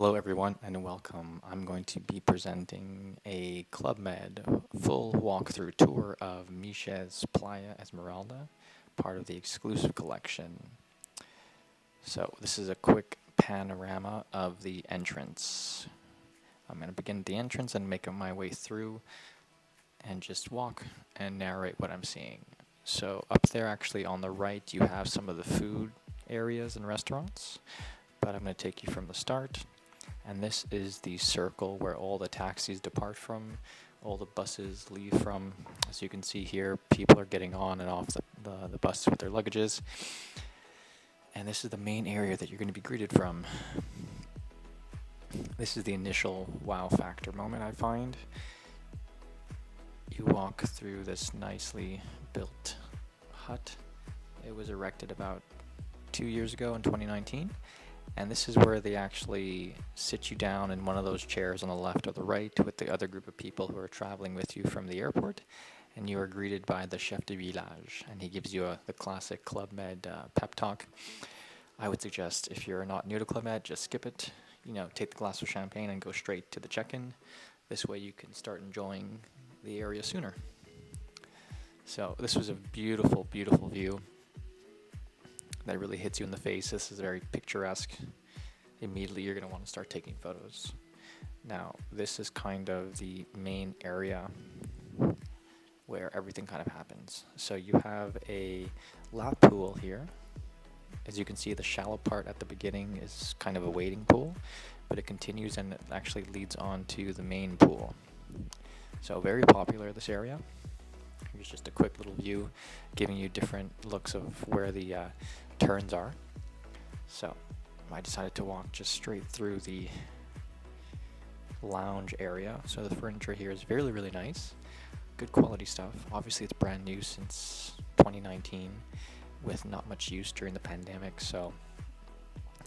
Hello everyone and welcome. I'm going to be presenting a Club Med full walkthrough tour of Miches Playa Esmeralda, part of the exclusive collection. So this is a quick panorama of the entrance. I'm going to begin at the entrance and make my way through and just walk and narrate what I'm seeing. So up there actually on the right you have some of the food areas and restaurants, but I'm going to take you from the start. And this is the circle where all the taxis depart from, all the buses leave from. As you can see here, people are getting on and off the bus with their luggages. And this is the main area that you're going to be greeted from. This is the initial wow factor moment, I find. You walk through this nicely built hut. It was erected about 2 years ago in 2019. And this is where they actually sit you down in one of those chairs on the left or the right with the other group of people who are traveling with you from the airport. And you are greeted by the chef de village, and he gives you the classic Club Med pep talk. I would suggest if you're not new to Club Med, just skip it. Take the glass of champagne and go straight to the check-in. This way you can start enjoying the area sooner. So this was a beautiful, beautiful view that really hits you in the face. This is very picturesque. Immediately you're going to want to start taking photos. Now, this is kind of the main area where everything kind of happens. So you have a lap pool here. As you can see, the shallow part at the beginning is kind of a wading pool, but it continues and it actually leads on to the main pool. So very popular, this area. Here's just a quick little view giving you different looks of where the turns are. So I decided to walk just straight through the lounge area. So the furniture here is really, really nice. Good quality stuff. Obviously it's brand new since 2019 with not much use during the pandemic. So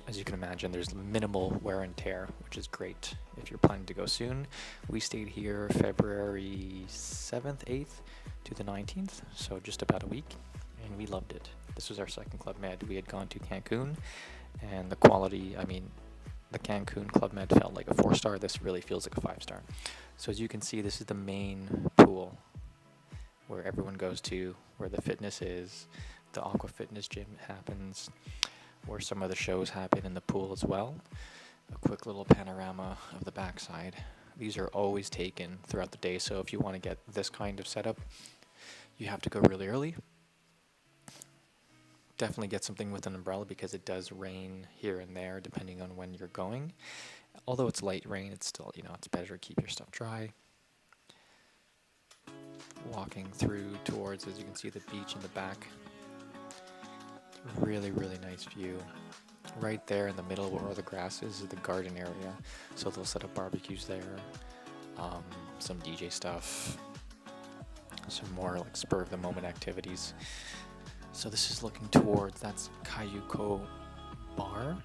as you can imagine, there's minimal wear and tear, which is great if you're planning to go soon. We stayed here February 7th, 8th to the 19th, so just about a week, and we loved it. This was our second Club Med. We had gone to Cancun, and the quality, the Cancun Club Med felt like a 4-star. This really feels like a 5-star. So as you can see, this is the main pool where everyone goes to, where the fitness is. The aqua fitness gym happens, where some of the shows happen in the pool as well. A quick little panorama of the backside. These are always taken throughout the day, so if you want to get this kind of setup, you have to go really early. Definitely get something with an umbrella because it does rain here and there depending on when you're going. Although it's light rain, it's still, it's better to keep your stuff dry. Walking through towards, as you can see, the beach in the back. Really, really nice view. Right there in the middle where all the grass is the garden area. So they'll set up barbecues there, some DJ stuff, some more like spur of the moment activities. So this is looking towards, that's Cayuco Bar,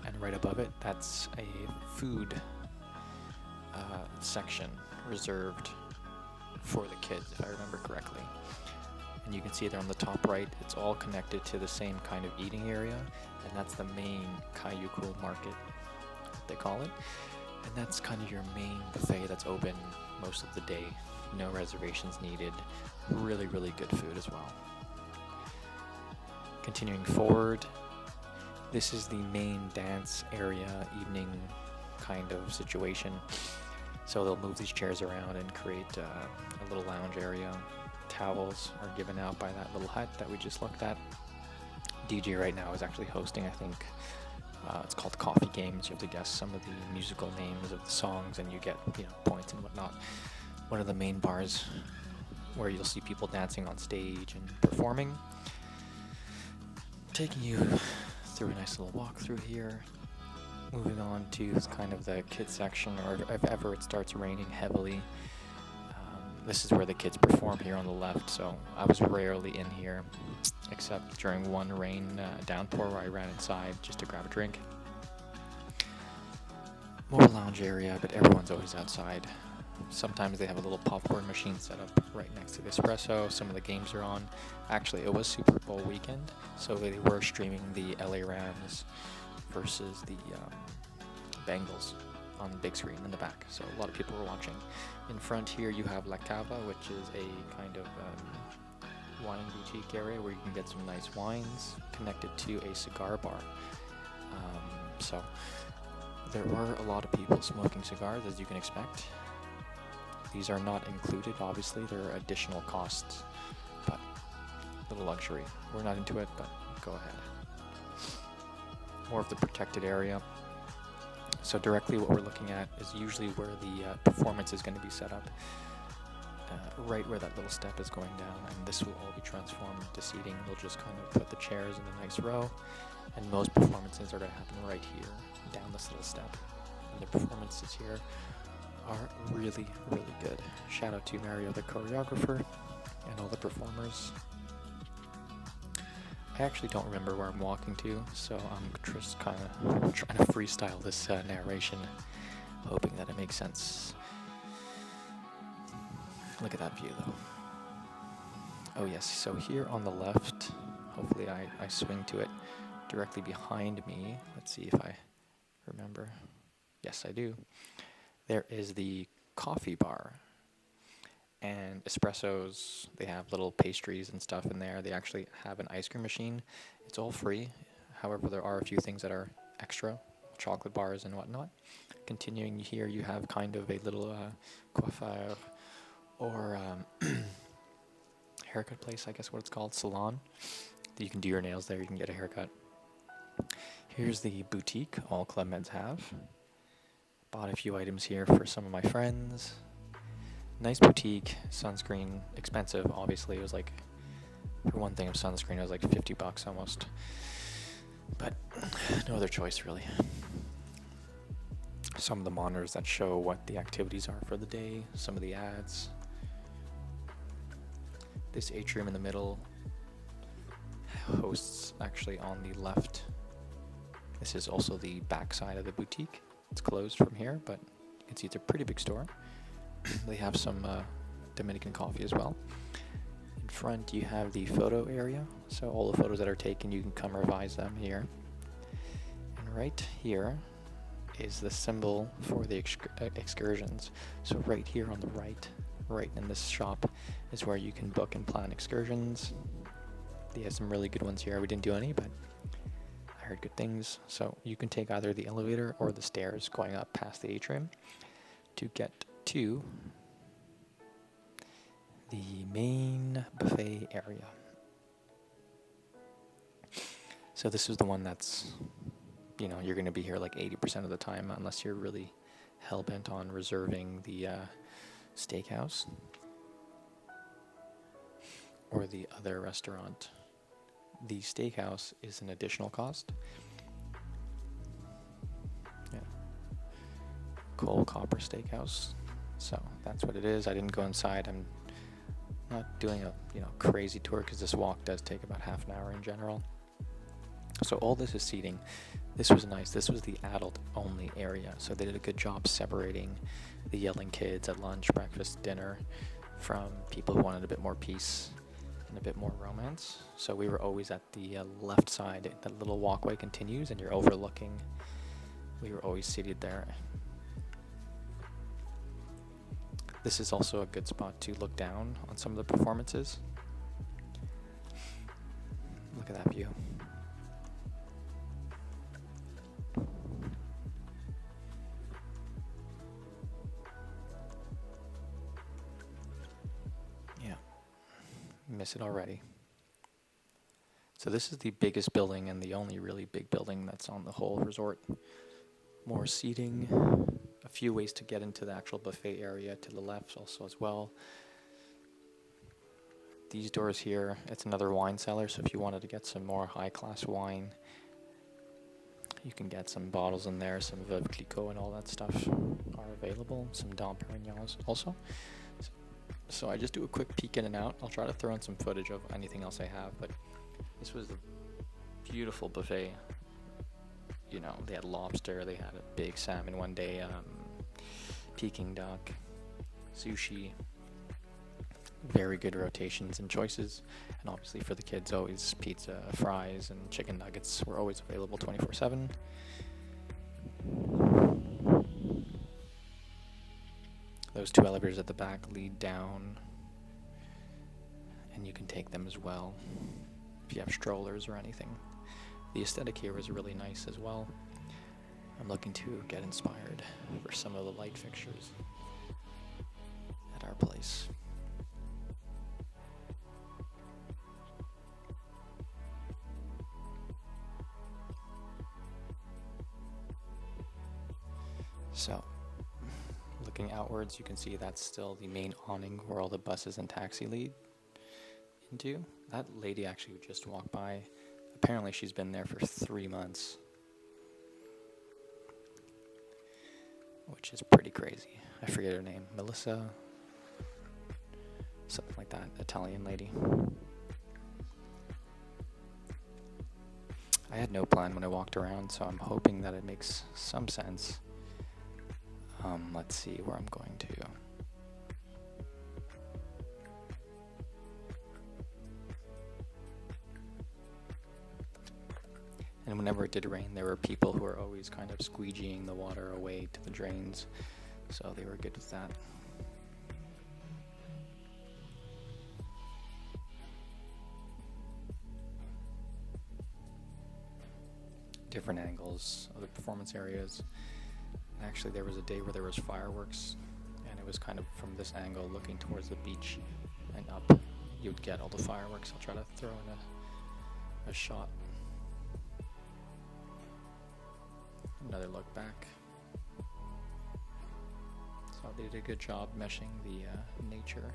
and right above it, that's a food section reserved for the kids, if I remember correctly. And you can see there on the top right, it's all connected to the same kind of eating area, and that's the main Cayuco market, they call it. And that's kind of your main buffet that's open most of the day. No reservations needed. Really, really good food as well. Continuing forward, this is the main dance area, evening kind of situation. So they'll move these chairs around and create a little lounge area. Towels are given out by that little hut that we just looked at. DJ right now is actually hosting, I think, it's called Coffee Games. You have to guess some of the musical names of the songs and you get, points and whatnot. One of the main bars where you'll see people dancing on stage and performing. Taking you through a nice little walkthrough here. Moving on to kind of the kids section, or if ever it starts raining heavily. This is where the kids perform here on the left, so I was rarely in here, except during one rain downpour where I ran inside just to grab a drink. More lounge area, but everyone's always outside. Sometimes they have a little popcorn machine set up right next to the espresso. Some of the games are on. Actually, it was Super Bowl weekend, so they were streaming the LA Rams versus the Bengals on the big screen in the back, so a lot of people were watching. In front here you have La Cava, which is a kind of wine boutique area where you can get some nice wines connected to a cigar bar. So there were a lot of people smoking cigars, as you can expect. These are not included, obviously, there are additional costs, but a little luxury. We're not into it, but go ahead. More of the protected area. So directly what we're looking at is usually where the performance is going to be set up, right where that little step is going down, and this will all be transformed into seating. They'll just kind of put the chairs in a nice row, and most performances are going to happen right here, down this little step. And the performances here are really, really good. Shout out to Mario, the choreographer, and all the performers. I actually don't remember where I'm walking to, so I'm just kind of trying to freestyle this narration, hoping that it makes sense. Look at that view, though. Oh yes, so here on the left, hopefully I swing to it, directly behind me. Let's see if I remember. Yes, I do. There is the coffee bar. And espressos, they have little pastries and stuff in there. They actually have an ice cream machine. It's all free. However, there are a few things that are extra, chocolate bars and whatnot. Continuing here, you have kind of a little coiffeur or haircut place, I guess what it's called, salon. You can do your nails there, you can get a haircut. Here's the boutique all Club Meds have. Bought a few items here for some of my friends. Nice boutique, sunscreen, expensive, obviously. It was like, for one thing of sunscreen, it was like $50 almost. But no other choice, really. Some of the monitors that show what the activities are for the day, some of the ads. This atrium in the middle hosts actually on the left. This is also the back side of the boutique. It's closed from here, but you can see it's a pretty big store. They have some Dominican coffee as well. In front you have the photo area, so all the photos that are taken you can come revise them here. And right here is the symbol for the excursions. So right here on the right in this shop is where you can book and plan excursions. They have some really good ones here. We didn't do any, but I heard good things. So you can take either the elevator or the stairs going up past the atrium to get to the main buffet area. So this is the one that's, you know, you're going to be here like 80% of the time unless you're really hell-bent on reserving the steakhouse or the other restaurant. The steakhouse is an additional cost. Yeah. Coal Copper Steakhouse. So that's what it is. I didn't go inside. I'm not doing a crazy tour because this walk does take about half an hour in general. So all this is seating. This was nice. This was the adult only area. So they did a good job separating the yelling kids at lunch, breakfast, dinner from people who wanted a bit more peace and a bit more romance. So we were always at the left side. That little walkway continues and you're overlooking. We were always seated there. This is also a good spot to look down on some of the performances. Look at that view. Yeah, miss it already. So this is the biggest building and the only really big building that's on the whole resort. More seating. A few ways to get into the actual buffet area to the left also as well. These doors here, it's another wine cellar, so if you wanted to get some more high-class wine, you can get some bottles in there, some Veuve Clicquot and all that stuff are available, some Dom Perignons also. So I just do a quick peek in and out. I'll try to throw in some footage of anything else I have, but this was a beautiful buffet. You know, they had lobster, they had a big salmon one day, Peking duck, sushi, very good rotations and choices, and obviously for the kids always pizza, fries, and chicken nuggets were always available 24/7. those two elevators at the back lead down, and you can take them as well if you have strollers or anything. The aesthetic here is really nice as well. I'm looking to get inspired for some of the light fixtures at our place. So, looking outwards, you can see that's still the main awning where all the buses and taxi lead into. That lady actually just walked by. Apparently she's been there for 3 months, which is pretty crazy. I forget her name. Melissa? Something like that. Italian lady. I had no plan when I walked around, so I'm hoping that it makes some sense. Let's see where I'm going to. And whenever it did rain, there were people who were always kind of squeegeeing the water away to the drains, so they were good with that. Different angles of the performance areas. Actually, there was a day where there was fireworks, and it was kind of from this angle looking towards the beach and up. You'd get all the fireworks. I'll try to throw in a shot. Another look back. So they did a good job meshing the nature.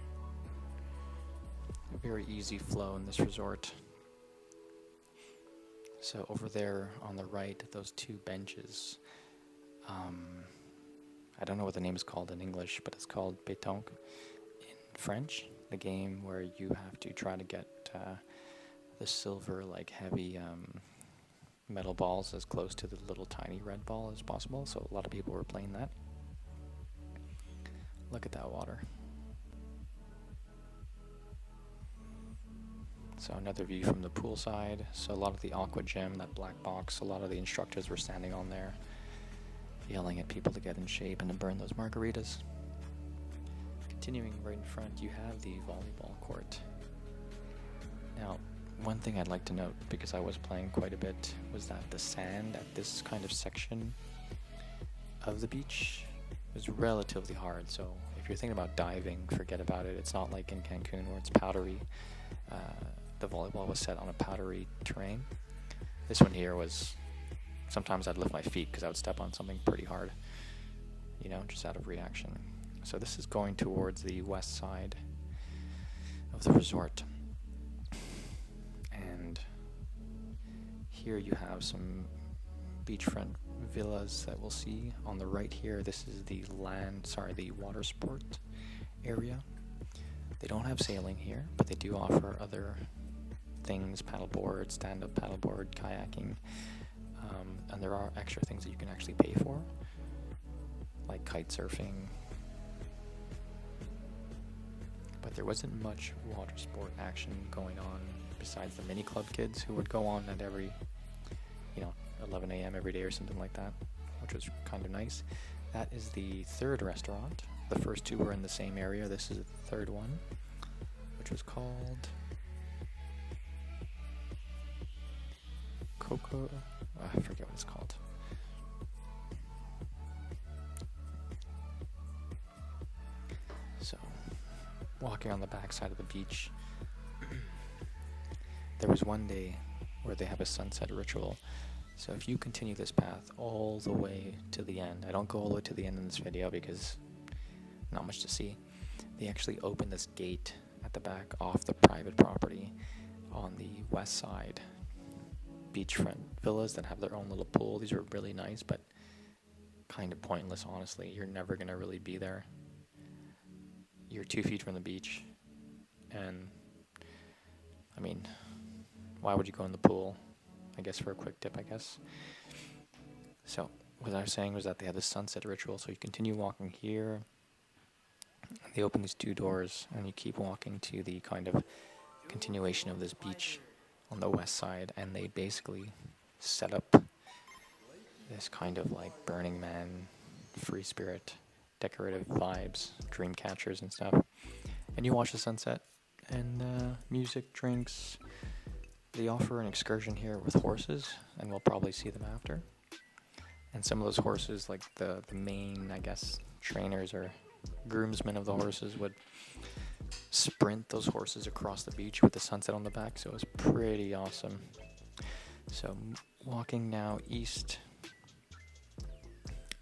A very easy flow in this resort. So over there on the right, those two benches. I don't know what the name is called in English, but it's called pétanque in French. The game where you have to try to get the silver, like heavy metal balls as close to the little tiny red ball as possible. So a lot of people were playing that. Look at that water. So another view from the pool side. So a lot of the aqua gym, that black box, a lot of the instructors were standing on there, yelling at people to get in shape and to burn those margaritas. Continuing right in front, you have the volleyball court. Now, one thing I'd like to note, because I was playing quite a bit, was that the sand at this kind of section of the beach was relatively hard. So if you're thinking about diving, forget about it. It's not like in Cancun where it's powdery. The volleyball was set on a powdery terrain. This one here was, sometimes I'd lift my feet because I would step on something pretty hard, you know, just out of reaction. So this is going towards the west side of the resort. And here you have some beachfront villas that we'll see. On the right here, this is the the water sport area. They don't have sailing here, but they do offer other things, paddleboard, stand-up paddleboard, kayaking, and there are extra things that you can actually pay for, like kite surfing. But there wasn't much water sport action going on besides the mini club kids who would go on at every, 11 a.m. every day or something like that, which was kind of nice. That is the third restaurant. The first two were in the same area. This is the third one, which was called Coco. I forget what it's called. So, walking on the backside of the beach, there was one day where they have a sunset ritual. So if you continue this path all the way to the end, I don't go all the way to the end in this video because not much to see. They actually open this gate at the back off the private property on the west side. Beachfront villas that have their own little pool. These are really nice, but kind of pointless, honestly. You're never going to really be there. You're 2 feet from the beach, and I mean, why would you go in the pool? I guess for a quick dip, I guess. So what I was saying was that they had this sunset ritual, so you continue walking here, they open these two doors, and you keep walking to the kind of continuation of this beach on the west side, and they basically set up this kind of like Burning Man free spirit decorative vibes, dream catchers and stuff. And you watch the sunset, and music, drinks. They offer an excursion here with horses, and we'll probably see them after. And some of those horses, like the main, I guess, trainers or groomsmen of the horses would sprint those horses across the beach with the sunset on the back, so it was pretty awesome. So walking now east.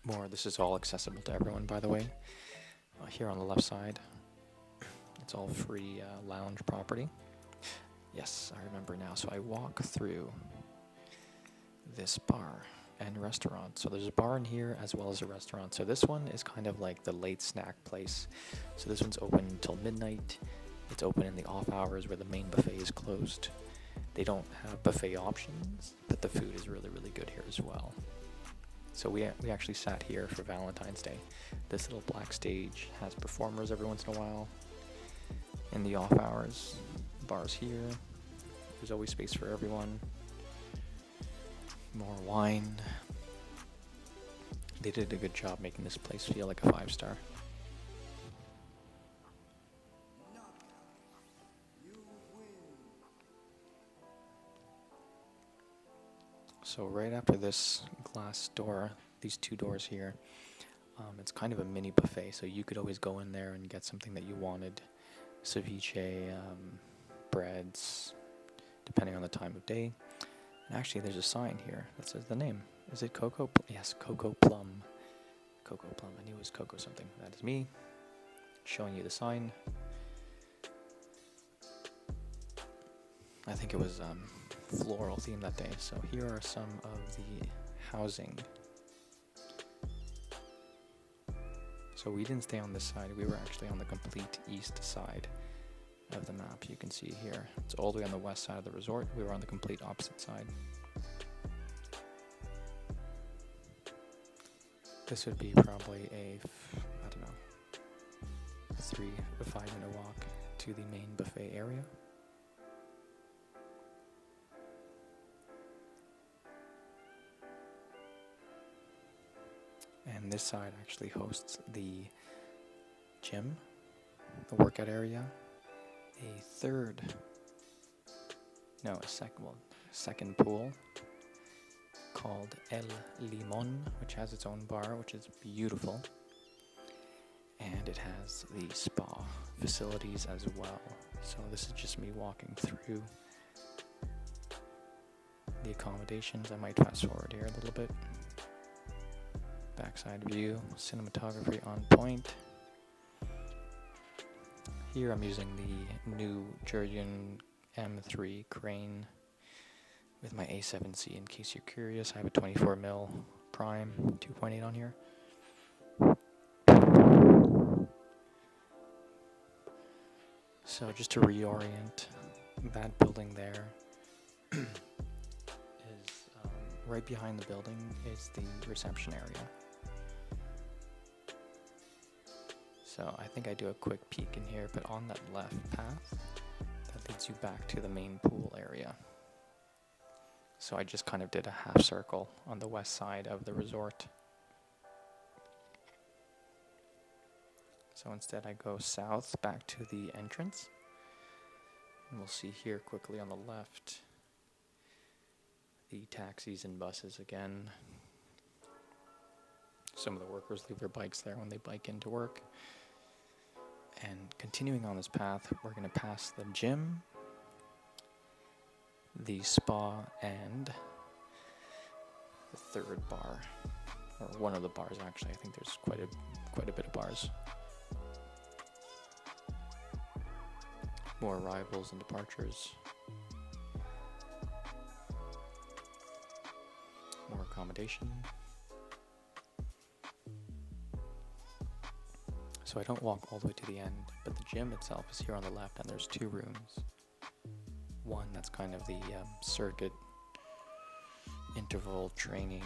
More, this is all accessible to everyone, by the way. Here on the left side, it's all free lounge property. Yes, I remember now. So I walk through this bar and restaurant. So there's a bar in here as well as a restaurant. So this one is kind of like the late snack place. So this one's open until midnight. It's open in the off hours where the main buffet is closed. They don't have buffet options, but the food is really, really good here as well. So we actually sat here for Valentine's Day. This little black stage has performers every once in a while. In the off hours, bars here. There's always space for everyone. More wine. They did a good job making this place feel like a 5-star. So right after this glass door, these two doors here, it's kind of a mini buffet, so you could always go in there and get something that you wanted. Ceviche, breads, depending on the time of day. And actually there's a sign here that says the name. Is it Coco? Yes, Coco Plum. Coco Plum. I knew it was Coco something. That is me showing you the sign. I think it was floral theme that day. So here are some of the housing. So we didn't stay on this side. We were actually on the complete east side of the map. You can see here. It's all the way on the west side of the resort. We were on the complete opposite side. This would be probably a 3 to 5 minute walk to the main buffet area. And this side actually hosts the gym, the workout area, second pool called El Limon, which has its own bar, which is beautiful. And it has the spa facilities as well. So this is just me walking through the accommodations. I might fast forward here a little bit. Backside view, cinematography on point. Here I'm using the new Jurgen M3 crane with my A7C. In case you're curious, I have a 24mm prime 2.8 on here. So just to reorient, that building there is right behind the building is the reception area. So I think I do a quick peek in here, but on that left path, that leads you back to the main pool area. So I just kind of did a half circle on the west side of the resort. So instead I go south back to the entrance. And we'll see here quickly on the left, the taxis and buses again. Some of the workers leave their bikes there when they bike into work. And continuing on this path, we're going to pass the gym, the spa, and the third bar, or one of the bars actually. I think there's quite a bit of bars. More arrivals and departures. More accommodation. So I don't walk all the way to the end, but the gym itself is here on the left, and there's 2 rooms. One that's kind of the circuit interval training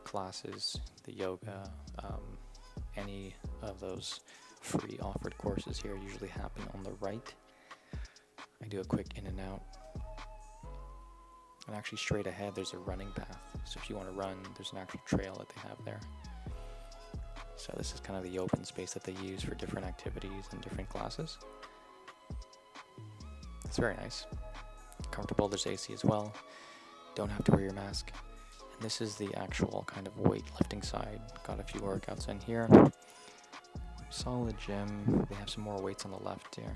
classes, the yoga, any of those free offered courses here usually happen on the right. I do a quick in and out. And actually straight ahead there's a running path. So if you want to run, there's an actual trail that they have there. So this is kind of the open space that they use for different activities and different classes. It's very nice. Comfortable, there's AC as well. Don't have to wear your mask. And this is the actual kind of weightlifting side. Got a few workouts in here. Solid gym. They have some more weights on the left here.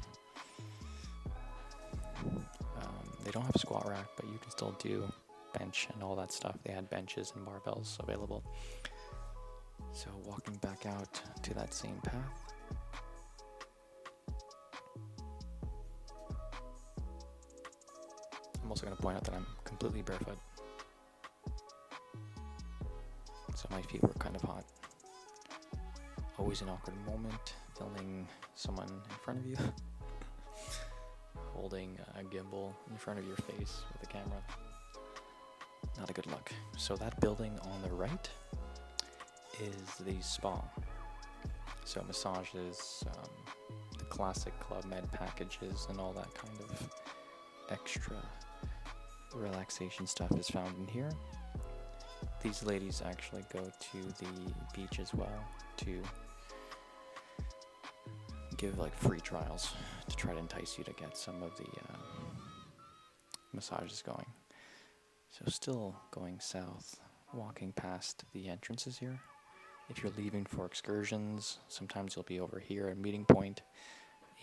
They don't have a squat rack, but you can still do bench and all that stuff. They had benches and barbells available. So walking back out to that same path. I'm also going to point out that I'm completely barefoot. So my feet were kind of hot. Always an awkward moment, filming someone in front of you. Holding a gimbal in front of your face with a camera. Not a good look. So that building on the right is the spa. So massages, the classic Club Med packages and all that kind of extra relaxation stuff is found in here. These ladies actually go to the beach as well to give like free trials to try to entice you to get some of the massages going. So still going south, walking past the entrances here. If you're leaving for excursions, sometimes you'll be over here at Meeting Point,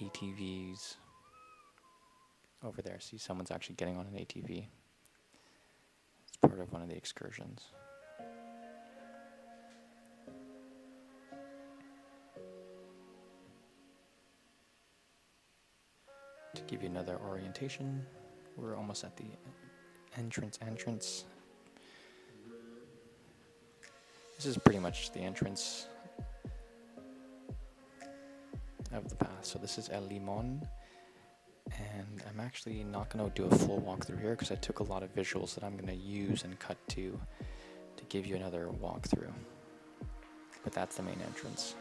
ATVs. Over there, see someone's actually getting on an ATV. It's part of one of the excursions. To give you another orientation, we're almost at the entrance. This is pretty much the entrance of the path. So this is Limon, and I'm actually not going to do a full walkthrough here because I took a lot of visuals that I'm going to use and cut to give you another walkthrough. But that's the main entrance.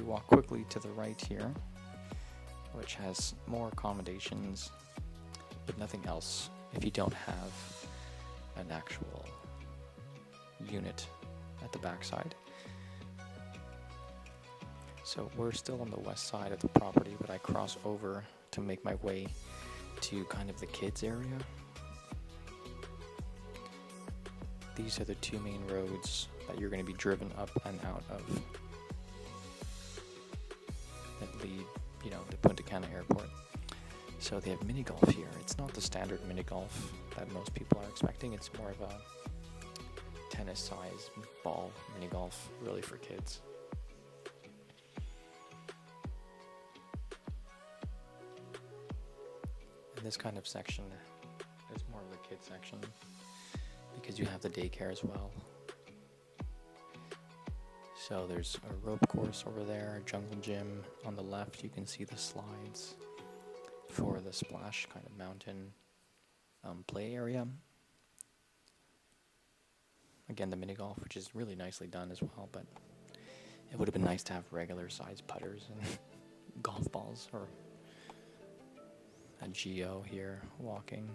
walk quickly to the right here, which has more accommodations, but nothing else if you don't have an actual unit at the backside. So we're still on the west side of the property, but I cross over to make my way to kind of the kids area. These are the two main roads that you're going to be driven up and out of that lead, you know, to Punta Cana Airport. So they have mini golf here. It's not the standard mini golf that most people are expecting. It's more of a tennis size ball mini golf, really for kids. And this kind of section is more of the kids section because you have the daycare as well. So there's a rope course over there, a jungle gym. On the left you can see the slides for the splash kind of mountain play area. Again, the mini golf, which is really nicely done as well, but it would have been nice to have regular size putters and golf balls, or a geo here walking.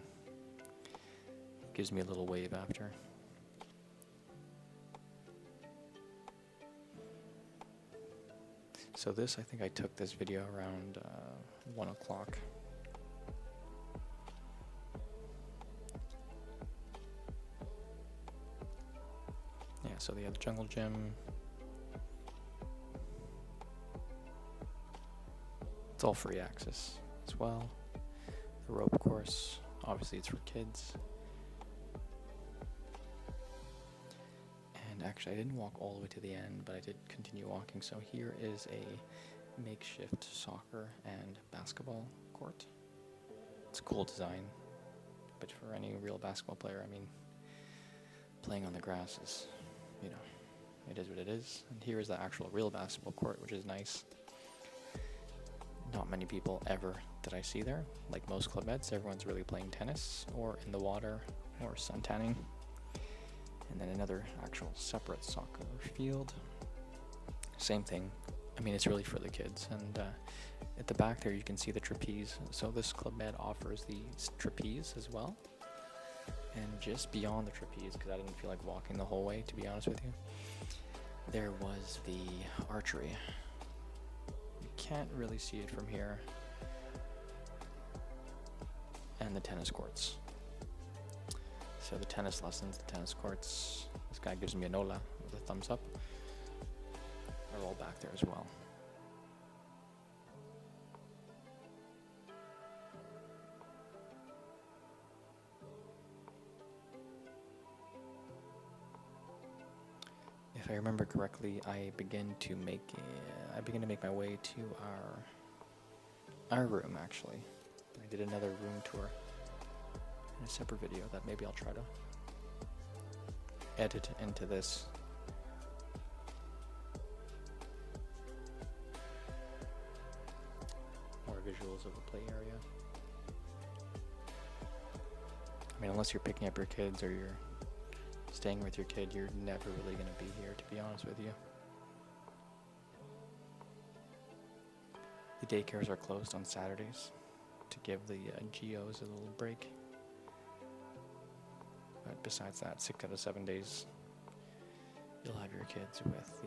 Gives me a little wave after. So this, I think I took this video around 1 o'clock. Yeah, so they have the jungle gym. It's all free access as well. The rope course, obviously it's for kids. And actually I didn't walk all the way to the end, but I did continue walking. So here is a makeshift soccer and basketball court. It's a cool design, but for any real basketball player, I mean, playing on the grass is, you know, it is what it is. And here is the actual real basketball court, which is nice. Not many people ever that I see there. Like most Club Meds, everyone's really playing tennis or in the water or sun tanning. And then another actual separate soccer field. Same thing. I mean, it's really for the kids. And at the back there, you can see the trapeze. So this Club Med offers the trapeze as well. And just beyond the trapeze, because I didn't feel like walking the whole way, to be honest with you, there was the archery. You can't really see it from here. And the tennis courts. So the tennis lessons, the tennis courts, this guy gives me a nola with a thumbs up, are all back there as well. If I remember correctly, I begin to make my way to our room. Actually, I did another room tour in a separate video that maybe I'll try to edit into this. More visuals of the play area. I mean, unless you're picking up your kids or you're staying with your kid, you're never really going to be here, to be honest with you. The daycares are closed on Saturdays to give the geos a little break. But besides that, 6 out of 7 days, you'll have your kids with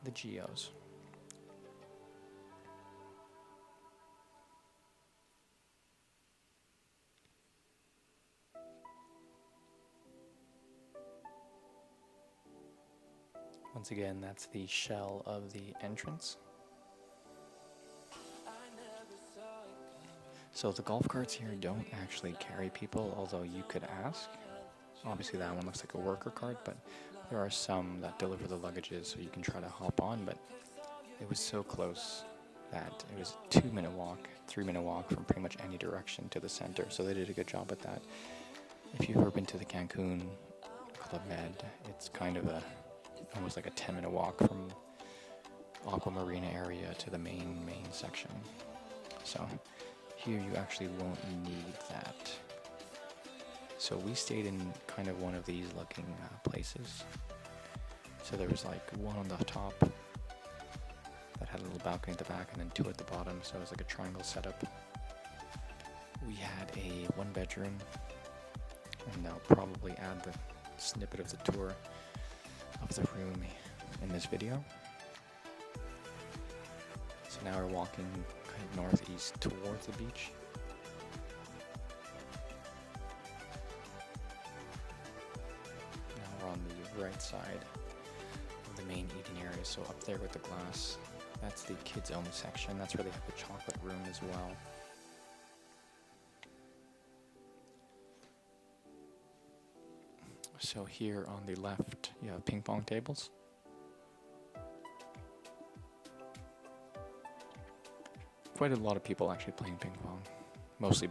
the geos. Once again, that's the shell of the entrance. So the golf carts here don't actually carry people, although you could ask. Obviously that one looks like a worker cart, but there are some that deliver the luggages, so you can try to hop on, but it was so close that it was a 2-minute walk, 3-minute walk from pretty much any direction to the center, so they did a good job at that. If you've ever been to the Cancun Club Med, it's kind of almost like a 10-minute walk from Aqua Marina area to the main section. So here you actually won't need that. So we stayed in kind of one of these looking places. So there was like one on the top a little balcony at the back and then 2 at the bottom, so it was like a triangle setup. We had a 1-bedroom, and I'll probably add the snippet of the tour of the room in this video. So now we're walking kind of northeast towards the beach. Now we're on the right side of the main eating area, so up there with the glass, that's the kids only section. That's where they have the chocolate room as well. So here on the left, you have ping pong tables. Quite a lot of people actually playing ping pong, mostly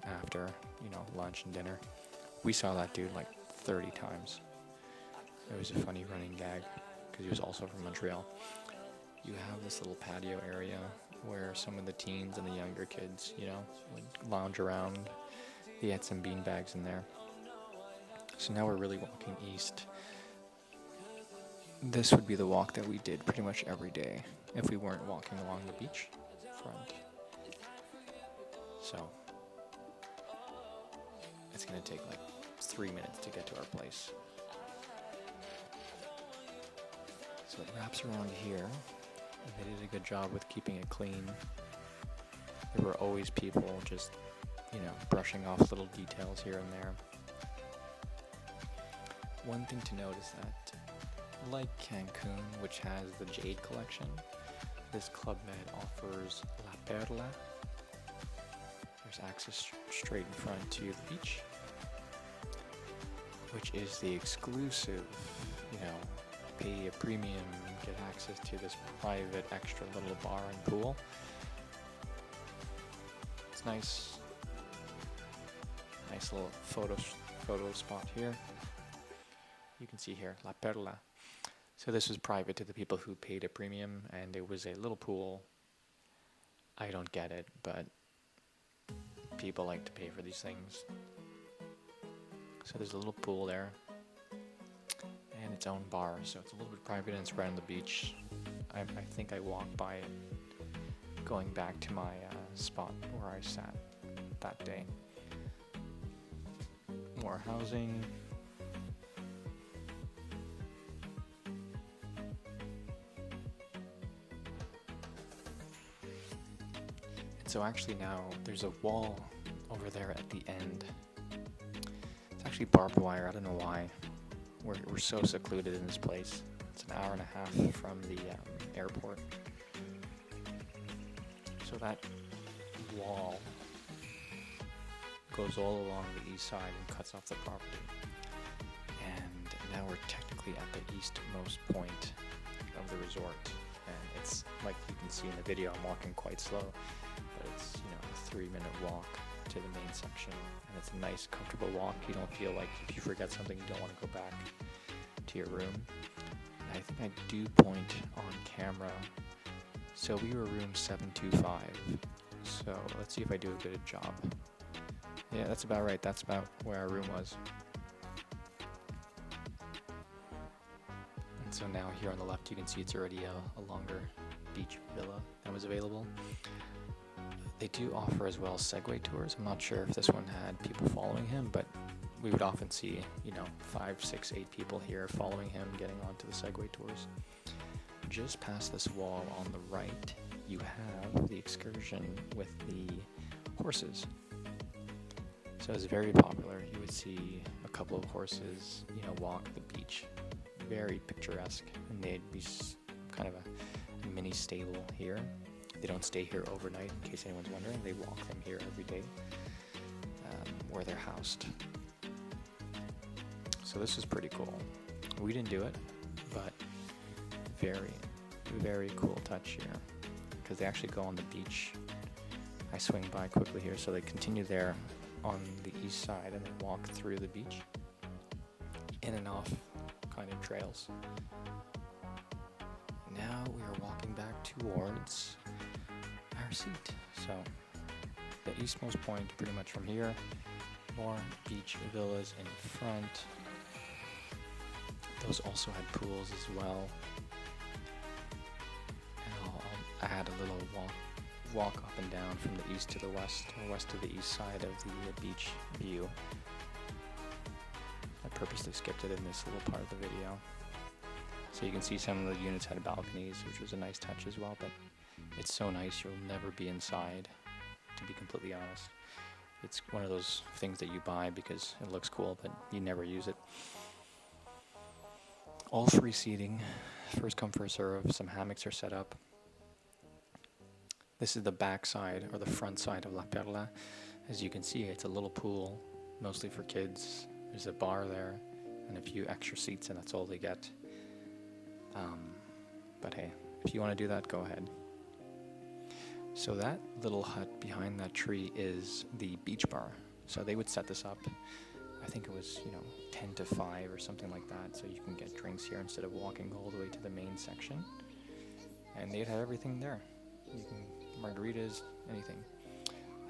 after, lunch and dinner. We saw that dude like 30 times. It was a funny running gag because he was also from Montreal. You have this little patio area where some of the teens and the younger kids, would lounge around. He had some bean bags in there. So now we're really walking east. This would be the walk that we did pretty much every day if we weren't walking along the beach front. So it's going to take like 3 minutes to get to our place. So it wraps around here. They did a good job with keeping it clean. There were always people just, brushing off little details here and there. One thing to note is that, like Cancun, which has the Jade collection, this Club Med offers La Perla. There's access straight in front to the beach, which is the exclusive, pay a premium, get access to this private extra little bar and pool. It's nice little photo spot here. You can see here, La Perla. So this was private to the people who paid a premium, and it was a little pool. I don't get it, but people like to pay for these things. So there's a little pool there, and its own bar, so it's a little bit private and it's right on the beach. I think I walked by it going back to my spot where I sat that day. More housing. So actually now there's a wall over there at the end. It's actually barbed wire. I don't know why. We're so secluded in this place. It's an hour and a half from the airport. So that wall goes all along the east side and cuts off the property. And now we're technically at the eastmost point of the resort. And it's like you can see in the video, I'm walking quite slow. But it's, a 3-minute walk to the main section, and it's a nice, comfortable walk. You don't feel like if you forget something, you don't want to go back to your room. And I think I do point on camera. So we were room 725. So let's see if I do a good job. Yeah, that's about right. That's about where our room was. And so now here on the left, you can see it's already a longer beach villa that was available. They do offer as well Segway tours. I'm not sure if this one had people following him, but we would often see, 5, 6, 8 people here following him, getting onto the Segway tours. Just past this wall on the right, you have the excursion with the horses. So it's very popular. You would see a couple of horses, walk the beach. Very picturesque, and they'd be kind of a mini stable here. They don't stay here overnight, in case anyone's wondering. They walk from here every day, where they're housed. So this is pretty cool. We didn't do it, but very, very cool touch here, because they actually go on the beach. I swing by quickly here, so they continue there on the east side and then walk through the beach, in and off kind of trails. Now we are walking back towards our seat. So the eastmost point, pretty much from here. More beach villas in front. Those also had pools as well. And I had a little walk up and down from the east to the west, or west to the east side of the beach view. I purposely skipped it in this little part of the video. So you can see some of the units had balconies, which was a nice touch as well, but it's so nice you'll never be inside, to be completely honest. It's one of those things that you buy because it looks cool, but you never use it. All free seating, first come first serve, some hammocks are set up. This is the back side, or the front side of La Perla. As you can see, it's a little pool, mostly for kids. There's a bar there, and a few extra seats, and that's all they get. But hey, if you want to do that, go ahead. So that little hut behind that tree is the beach bar. So they would set this up, I think it was, 10 to 5 or something like that, so you can get drinks here instead of walking all the way to the main section. And they'd have everything there. You can, margaritas, anything.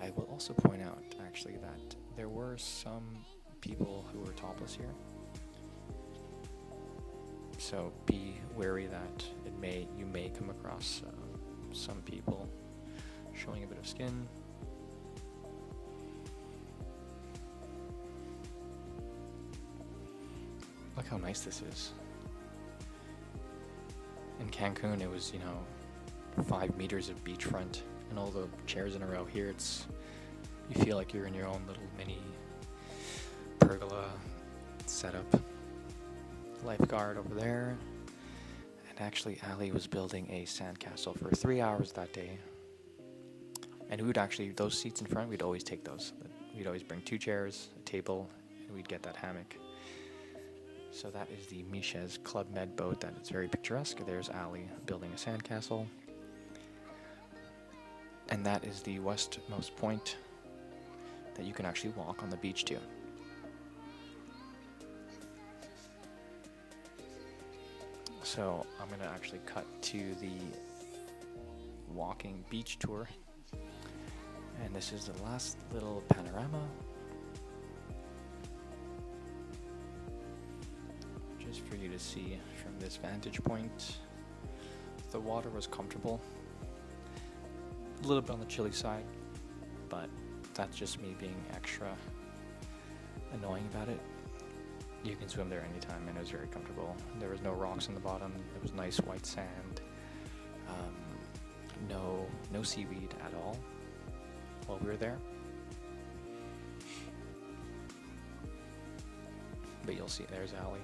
I will also point out, actually, that there were some people who were topless here. So be wary that you may come across some people showing a bit of skin. Look how nice this is. In Cancun, it was, 5 meters of beachfront and all the chairs in a row. Here, you feel like you're in your own little mini pergola setup. Lifeguard over there. And actually, Ali was building a sandcastle for 3 hours that day. And we would actually, those seats in front, we'd always take those. We'd always bring 2 chairs, a table, and we'd get that hammock. So that is the Miches Club Med boat. That is very picturesque. There's Ali building a sandcastle. And that is the westmost point that you can actually walk on the beach to. So I'm going to actually cut to the walking beach tour. And this is the last little panorama. Just for you to see from this vantage point. The water was comfortable. A little bit on the chilly side, but that's just me being extra annoying about it. You can swim there anytime, and it was very comfortable. There was no rocks on the bottom. There was nice white sand. No seaweed at all while we were there. But you'll see, there's Ali,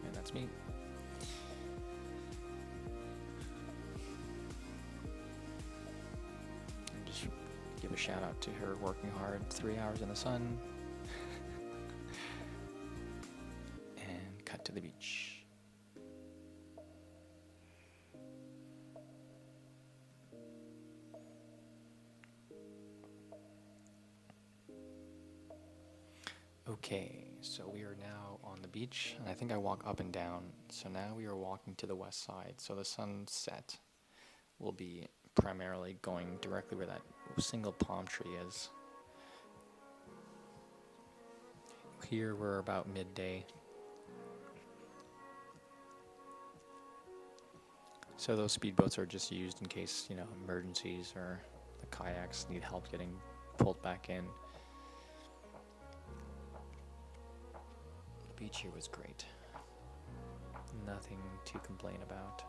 and that's me. And just give a shout out to her working hard, 3 hours in the sun. And cut to the beach. Okay, so we are now on the beach, and I think I walk up and down. So now we are walking to the west side. So the sunset will be primarily going directly where that single palm tree is. Here we're about midday. So those speedboats are just used in case, emergencies or the kayaks need help getting pulled back in. The beach here was great. Nothing to complain about.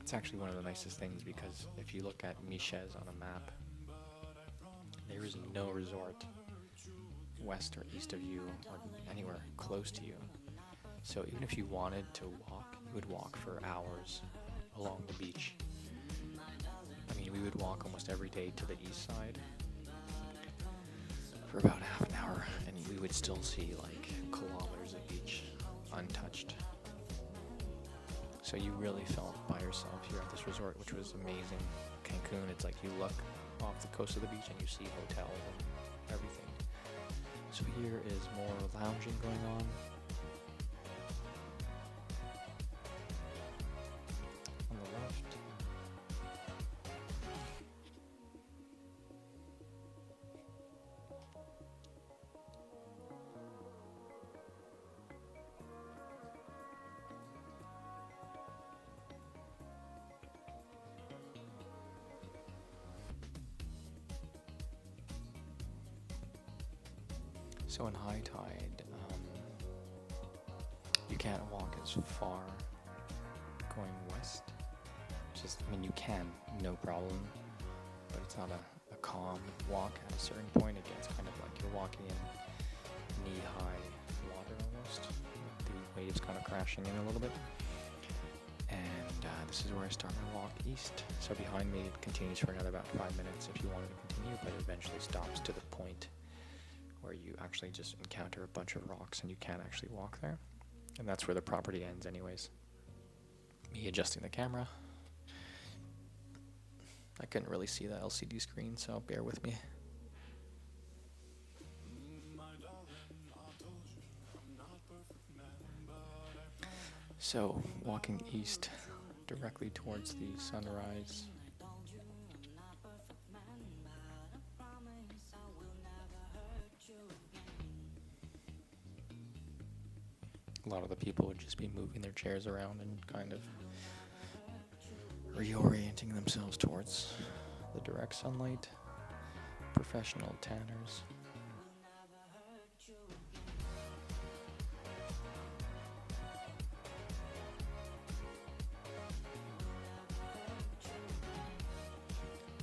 It's actually one of the nicest things because if you look at Miches on a map, there is no resort west or east of you or anywhere close to you. So even if you wanted to walk, you would walk for hours along the beach. I mean, we would walk almost every day to the east side for about half an hour, and we would still see like kilometers of beach untouched. So you really felt by yourself here at this resort, which was amazing. Cancun, it's like you look off the coast of the beach and you see hotels and everything. So here is more lounging going on. On the left. So in high tide, you can't walk as far going west. I mean, you can, no problem, but it's not a calm walk. At a certain point, it gets kind of like you're walking in knee-high water almost, with the waves kind of crashing in a little bit. And this is where I start my walk east. So behind me, it continues for another about 5 minutes if you wanted to continue, but it eventually stops to the point where you actually just encounter a bunch of rocks and you can't actually walk there. And that's where the property ends anyways. Me adjusting the camera. I couldn't really see the LCD screen, so bear with me. So, walking east directly towards the sunrise. A lot of the people would just be moving their chairs around and kind of reorienting themselves towards the direct sunlight. Professional tanners.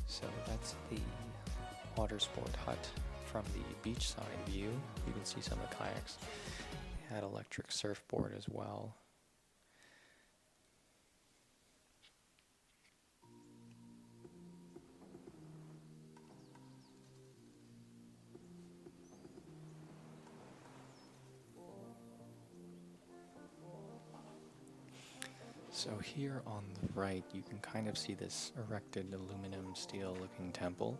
So that's the water sport hut from the beachside view. You can see some of the kayaks. They had electric surfboard as well. So here on the right, you can kind of see this erected aluminum steel looking temple.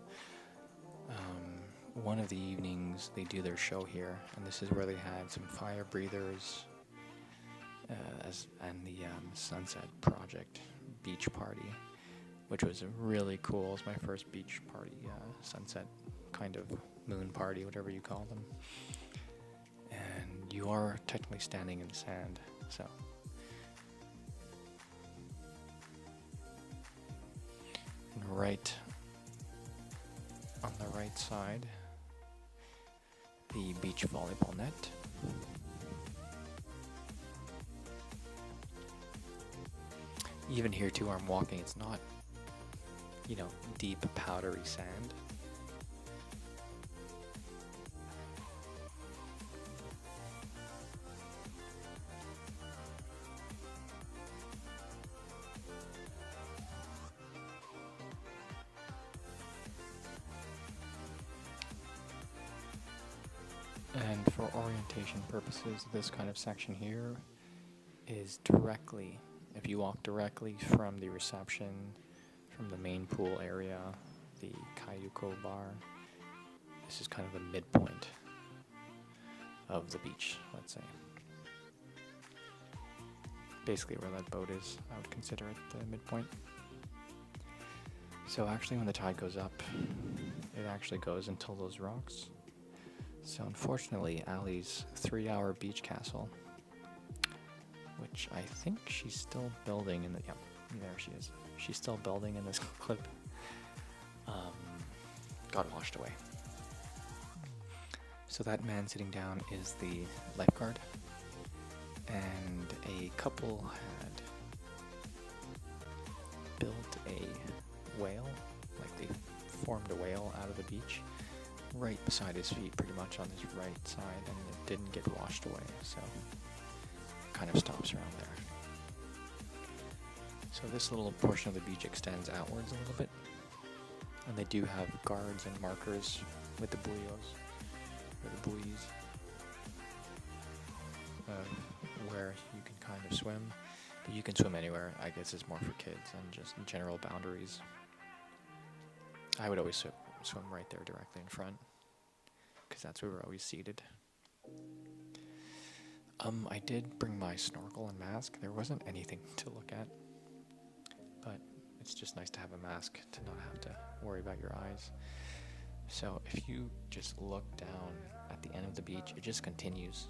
One of the evenings they do their show here, and this is where they had some fire breathers and the Sunset Project beach party, which was really cool. It was my first beach party, sunset kind of moon party, whatever you call them. And you are technically standing in the sand, so. And right on the right side, the beach volleyball net. Even here too, where I'm walking, it's not, deep powdery sand. And for orientation purposes, this kind of section here is directly, if you walk directly from the reception, from the main pool area, the Cayuco bar, this is kind of the midpoint of the beach, let's say. Basically where that boat is, I would consider it the midpoint. So actually when the tide goes up, it actually goes until those rocks. So unfortunately, Allie's 3-hour beach castle, which I think she's still building in the, yeah, there she is. She's still building in this clip, got washed away. So that man sitting down is the lifeguard, and a couple had built a whale, like they formed a whale out of the beach, right beside his feet, pretty much on his right side, and it didn't get washed away, so it kind of stops around there. So this little portion of the beach extends outwards a little bit, and they do have guards and markers with the buoys, where you can kind of swim, but you can swim anywhere. I guess it's more for kids and just general boundaries. I would always swim right there directly in front, because that's where we're always seated. I did bring my snorkel and mask. There wasn't anything to look at, but it's just nice to have a mask to not have to worry about your eyes. So if you just look down at the end of the beach, it just continues,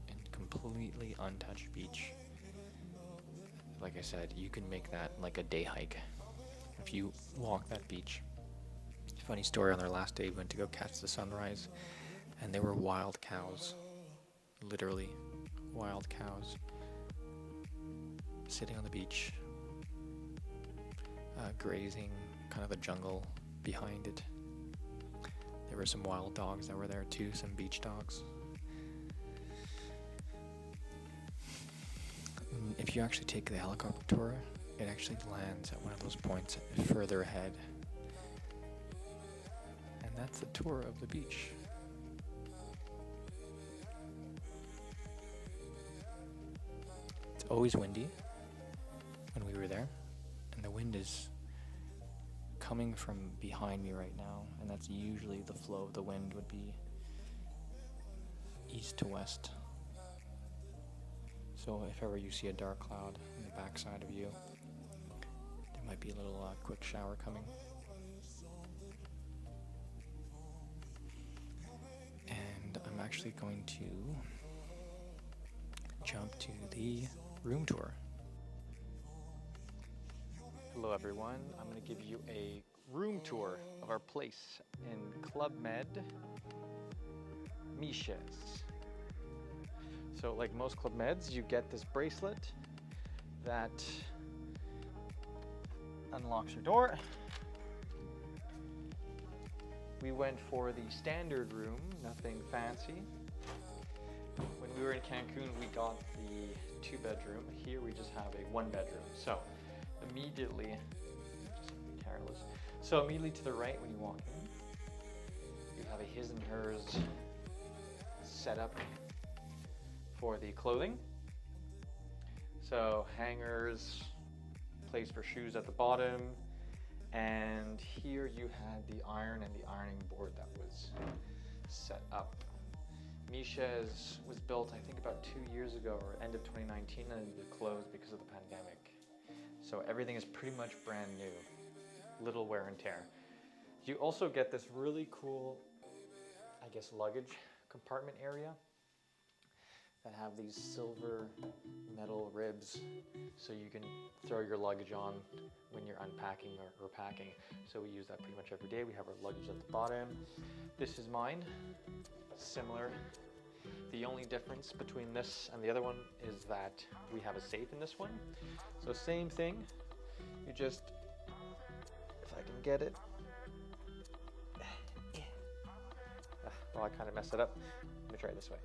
and completely untouched beach. Like I said, you can make that like a day hike. If you walk that beach Funny story, on their last day we went to go catch the sunrise, and there were wild cows, literally wild cows, sitting on the beach, grazing kind of the jungle behind it. There were some wild dogs that were there too, some beach dogs. If you actually take the helicopter tour, it actually lands at one of those points further ahead. And that's the tour of the beach. It's always windy when we were there, and the wind is coming from behind me right now, and that's usually the flow of the wind would be east to west. So if ever you see a dark cloud on the backside of you, there might be a little quick shower coming. And I'm actually going to jump to the room tour. Hello everyone, I'm going to give you a room tour of our place in Club Med Miches. So like most Club Meds, you get this bracelet that unlocks your door. We went for the standard room, nothing fancy. When we were in Cancun, we got the 2-bedroom. Here we just have a 1-bedroom. So immediately, just be careless. So immediately to the right when you walk in, you have a his and hers setup for the clothing. So hangers, place for shoes at the bottom, and here you had the iron and the ironing board that was set up. Miches was built, I think, about 2 years ago, or end of 2019, and it closed because of the pandemic. So everything is pretty much brand new, little wear and tear. You also get this really cool, I guess, luggage compartment area that have these silver metal ribs, so you can throw your luggage on when you're unpacking or packing. So we use that pretty much every day. We have our luggage at the bottom. This is mine, similar. The only difference between this and the other one is that we have a safe in this one. So same thing, you just, if I can get it, well, I kind of messed it up. Let me try it this way.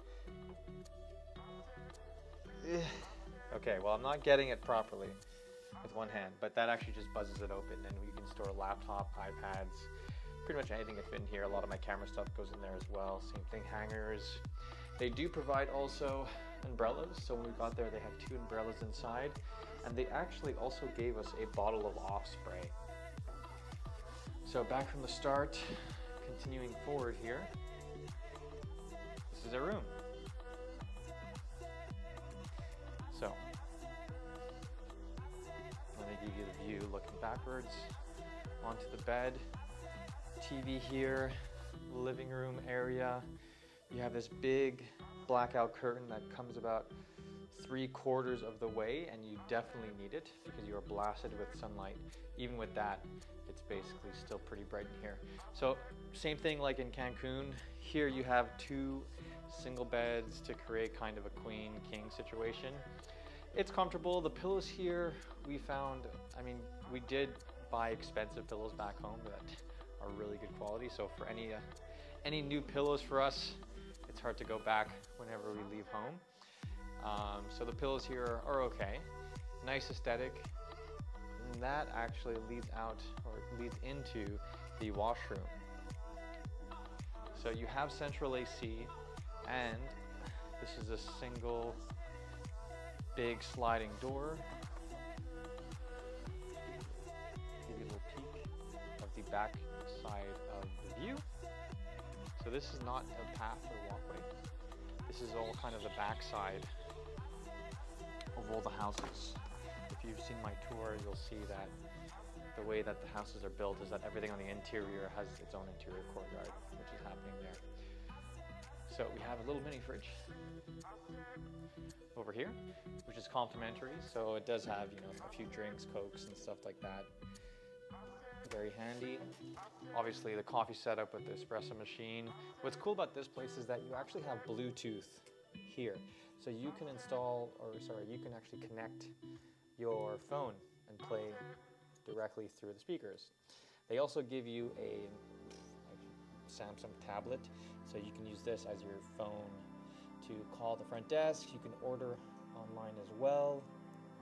Okay, well, I'm not getting it properly with one hand, but that actually just buzzes it open, and you can store a laptop, iPads, pretty much anything can fit in here. A lot of my camera stuff goes in there as well. Same thing, hangers. They do provide also umbrellas. So when we got there, they had 2 umbrellas inside, and they actually also gave us a bottle of off spray. So back from the start, continuing forward here, this is a room. So, let me give you the view looking backwards onto the bed, TV here, living room area. You have this big blackout curtain that comes about 3/4 of the way, and you definitely need it because you are blasted with sunlight. Even with that, it's basically still pretty bright in here. So same thing like in Cancun. Here you have 2 single beds to create kind of a queen king situation. It's comfortable. The pillows here we found, I mean, we did buy expensive pillows back home that are really good quality. So for any new pillows for us, it's hard to go back whenever we leave home. So the pillows here are okay. Nice aesthetic. And that actually leads out, or leads into the washroom. So you have central AC, and this is a single big sliding door. Give you a little peek of the back side of the view. So this is not a path or walkway. This is all kind of the back side of all the houses. If you've seen my tour, you'll see that the way that the houses are built is that everything on the interior has its own interior courtyard, which is happening there. So we have a little mini fridge over here, which is complimentary. So it does have, you know, a few drinks, Cokes and stuff like that. very handy. Obviously the coffee setup with the espresso machine. What's cool about this place is that you actually have Bluetooth here. So you can you can actually connect your phone and play directly through the speakers. They also give you a Samsung tablet, so you can use this as your phone to call the front desk. You can order online as well,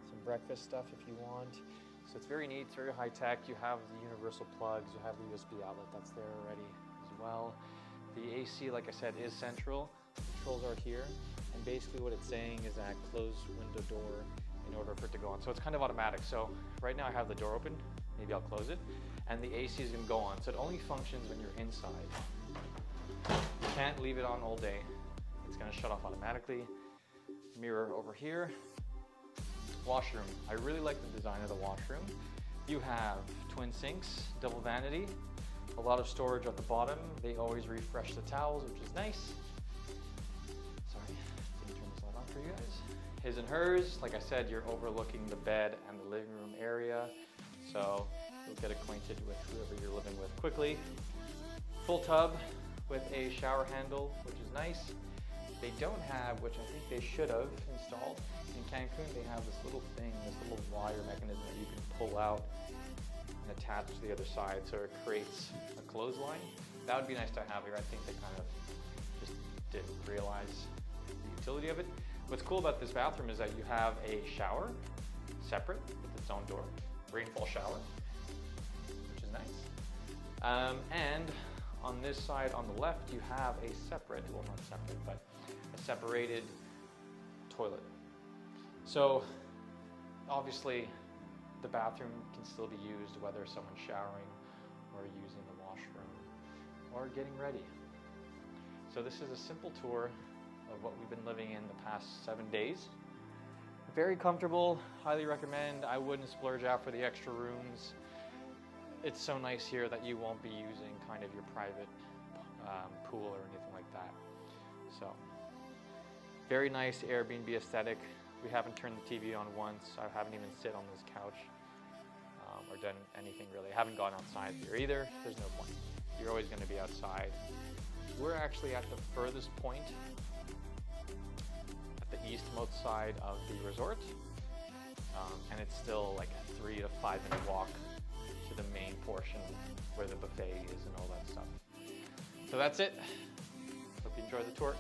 some breakfast stuff if you want. So it's very neat, it's very high tech. You have the universal plugs, you have the USB outlet that's there already as well. The AC, like I said, is central. Controls are here, and basically what it's saying is that close window door in order for it to go on. So it's kind of automatic. So right now I have the door open, maybe I'll close it, and the AC is going to go on. So it only functions when you're inside. You can't leave it on all day. It's going to shut off automatically. Mirror over here. Washroom. I really like the design of the washroom. You have twin sinks, double vanity, a lot of storage at the bottom. They always refresh the towels, which is nice. Sorry, didn't turn this light on for you guys. His and hers, like I said, you're overlooking the bed and the living room area, so you'll get acquainted with whoever you're living with quickly. Full tub with a shower handle, which is nice. They don't have, which I think they should have installed, in Cancun they have this little thing, this little wire mechanism that you can pull out and attach to the other side, so it creates a clothesline. That would be nice to have here. I think they kind of just didn't realize the utility of it. What's cool about this bathroom is that you have a shower separate with its own door, rainfall shower, which is nice. And on this side on the left, you have a separate, well not separate, but a separated toilet. So obviously the bathroom can still be used whether someone's showering or using the washroom or getting ready. So this is a simple tour of what we've been living in the past 7 days. Very comfortable, highly recommend. I wouldn't splurge out for the extra rooms. It's so nice here that you won't be using kind of your private pool or anything like that. So, very nice Airbnb aesthetic. We haven't turned the TV on once. I haven't even sit on this couch or done anything really. I haven't gone outside here either. There's no point. You're always going to be outside. We're actually at the furthest point, at the eastmost side of the resort, and it's still like a 3 to 5 minute walk to the main portion where the buffet is and all that stuff. So that's it. Hope you enjoyed the tour.